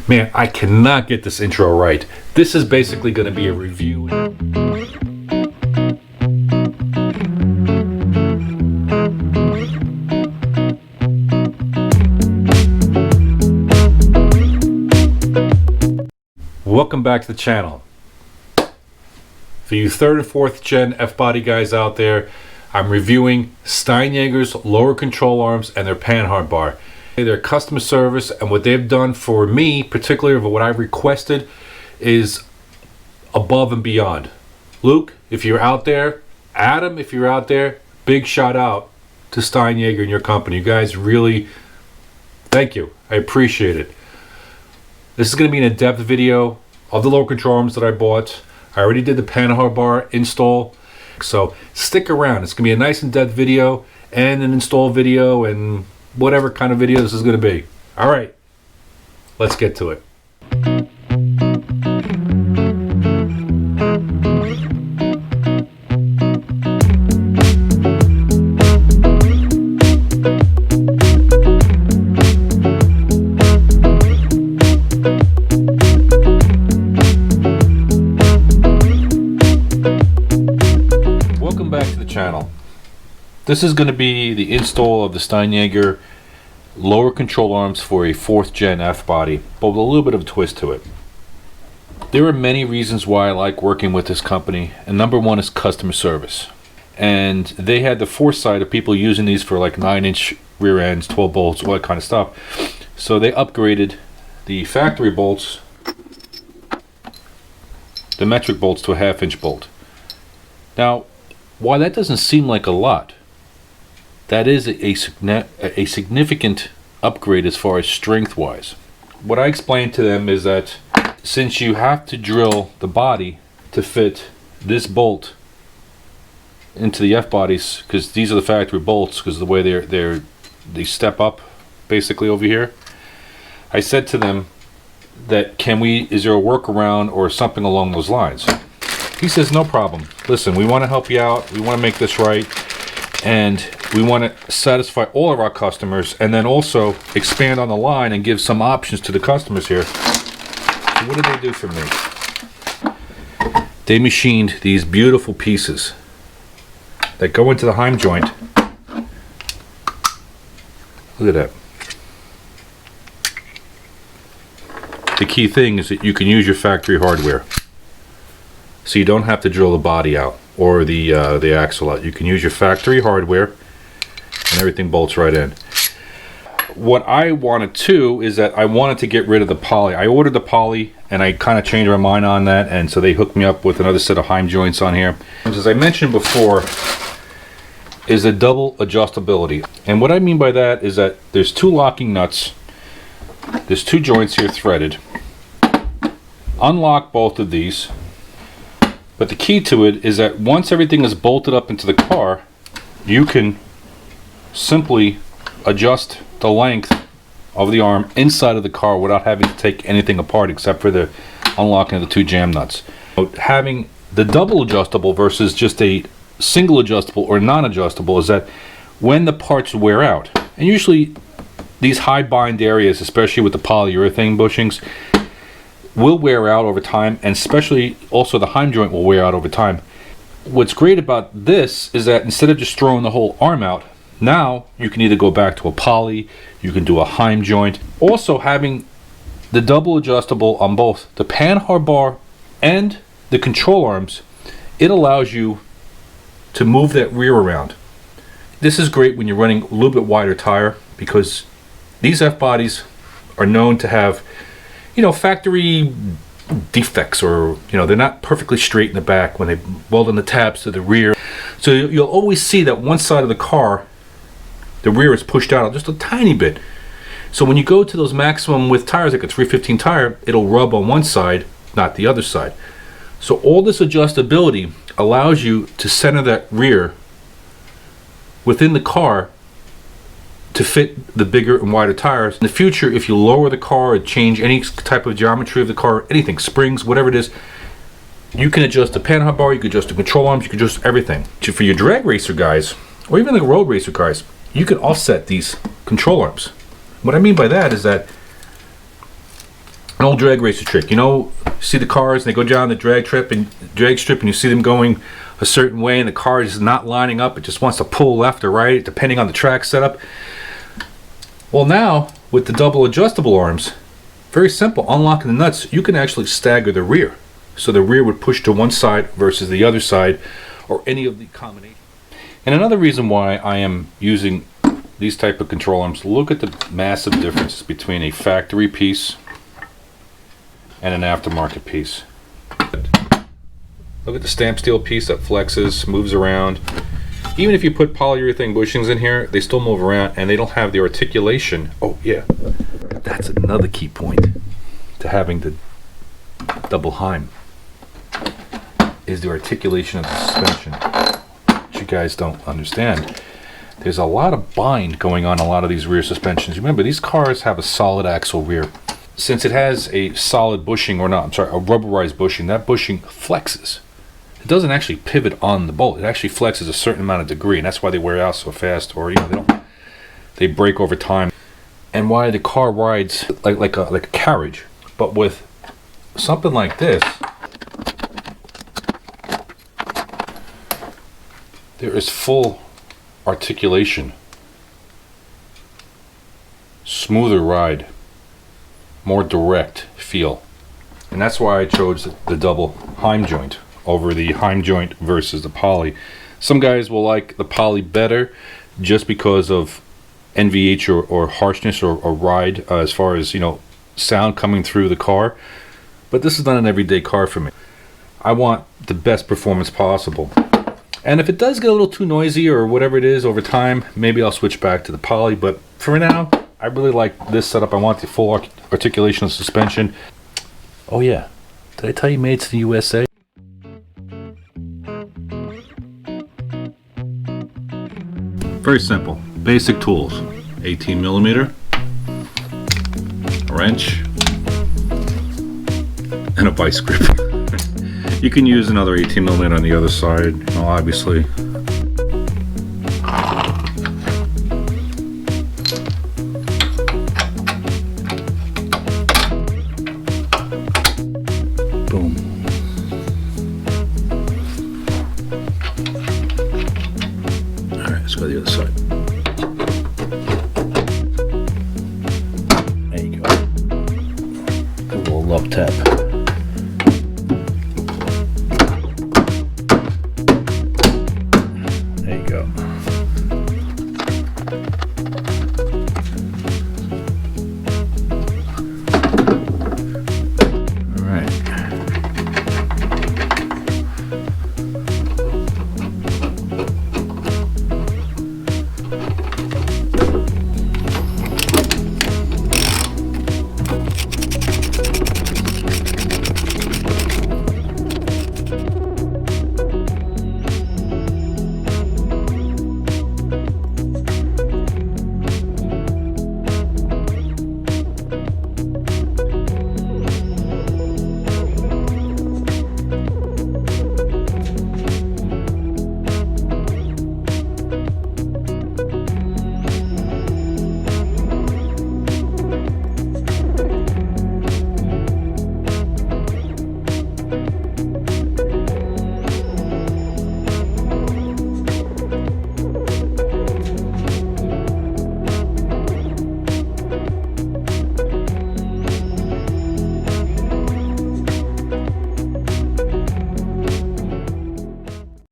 Man, I cannot get this intro right. This is basically going to be a review. Welcome back to the channel. For you 3rd and 4th Gen F-body guys out there, I'm reviewing Steinjager's lower control arms and their panhard bar. Their customer service and what they've done for me, particularly for what I've requested, is above and beyond. Luke, if you're out there, Adam, if you're out there, big shout out to Steinjager and your company. You guys really, thank you. I appreciate it. This is going to be an in-depth video of the lower control arms that I bought. I already did the panhard bar install, so stick around. It's going to be a nice in-depth video and an install video and whatever kind of video this is going to be. All right, let's get to it. Welcome back to the channel. This is going to be the install of the Steinjager lower control arms for a 4th Gen F-body, but with a little bit of a twist to it. There are many reasons why I like working with this company, and number one is customer service. And they had the foresight of people using these for like 9-inch rear ends, 12 bolts, all that kind of stuff. So they upgraded the factory bolts, the metric bolts, to a 1/2-inch bolt. Now, while that doesn't seem like a lot, that is a significant upgrade as far as strength wise. What I explained to them is that since you have to drill the body to fit this bolt into the F-bodies, because these are the factory bolts, because the way they step up basically over here, I said to them that is there a workaround or something along those lines? He says, no problem. Listen, we want to help you out. We want to make this right. And we want to satisfy all of our customers and then also expand on the line and give some options to the customers here. So what did they do for me? They machined these beautiful pieces that go into the heim joint. Look at that. The key thing is that you can use your factory hardware. So you don't have to drill the body out or the axle out. You can use your factory hardware and everything bolts right in. What I wanted too is that I wanted to get rid of the poly. I ordered the poly and I kind of changed my mind on that, and so they hooked me up with another set of heim joints on here. As I mentioned before, is a double adjustability. And what I mean by that is that there's 2 locking nuts. There's 2 joints here threaded. Unlock both of these. But the key to it is that once everything is bolted up into the car, you can simply adjust the length of the arm inside of the car without having to take anything apart except for the unlocking of the 2 jam nuts. Having the double adjustable versus just a single adjustable or non-adjustable is that when the parts wear out, and usually these high bind areas, especially with the polyurethane bushings, will wear out over time, and especially also the heim joint will wear out over time. What's great about this is that instead of just throwing the whole arm out, now you can either go back to a poly, you can do a heim joint. Also, having the double adjustable on both the panhard bar and the control arms, it allows you to move that rear around. This is great when you're running a little bit wider tire, because these F-bodies are known to have, you know, factory defects, or, you know, they're not perfectly straight in the back when they weld in the tabs to the rear. So you'll always see that one side of the car, the rear is pushed out just a tiny bit. So when you go to those maximum width tires, like a 315 tire, it'll rub on one side, not the other side. So all this adjustability allows you to center that rear within the car to fit the bigger and wider tires. In the future, if you lower the car or change any type of geometry of the car, anything, springs, whatever it is, you can adjust the panhard bar, you can adjust the control arms, you can adjust everything. For your drag racer guys, or even the road racer guys, you can offset these control arms. What I mean by that is that old drag racer trick. You know, see the cars and they go down the drag strip and you see them going a certain way and the car is not lining up. It just wants to pull left or right depending on the track setup. Well, now with the double adjustable arms, very simple. Unlocking the nuts, you can actually stagger the rear. So the rear would push to one side versus the other side, or any of the combination. And another reason why I am using these type of control arms, look at the massive difference between a factory piece and an aftermarket piece. Look at the stamp steel piece that flexes, moves around. Even if you put polyurethane bushings in here, they still move around and they don't have the articulation. Oh yeah, that's another key point to having the double Heim, is the articulation of the suspension, which you guys don't understand. There's a lot of bind going on a lot of these rear suspensions. Remember, these cars have a solid axle rear. Since it has a solid bushing, or not, I'm sorry, a rubberized bushing, that bushing flexes. It doesn't actually pivot on the bolt. It actually flexes a certain amount of degree, and that's why they wear out so fast, or they break over time. And why the car rides like a carriage. But with something like this, there is full articulation, smoother ride, more direct feel. And that's why I chose the double Heim joint over the Heim joint versus the poly. Some guys will like the poly better just because of NVH or harshness or ride as far as, you know, sound coming through the car. But this is not an everyday car for me. I want the best performance possible. And if it does get a little too noisy or whatever it is over time, maybe I'll switch back to the poly. But for now, I really like this setup. I want the full articulation of suspension. Oh yeah, did I tell you made in the USA? Very simple, basic tools. 18 millimeter, a wrench, and a vice grip. You can use another 18 millimeter on the other side, you know, obviously. Boom. Alright, let's go to the other side. There you go. A little love tap.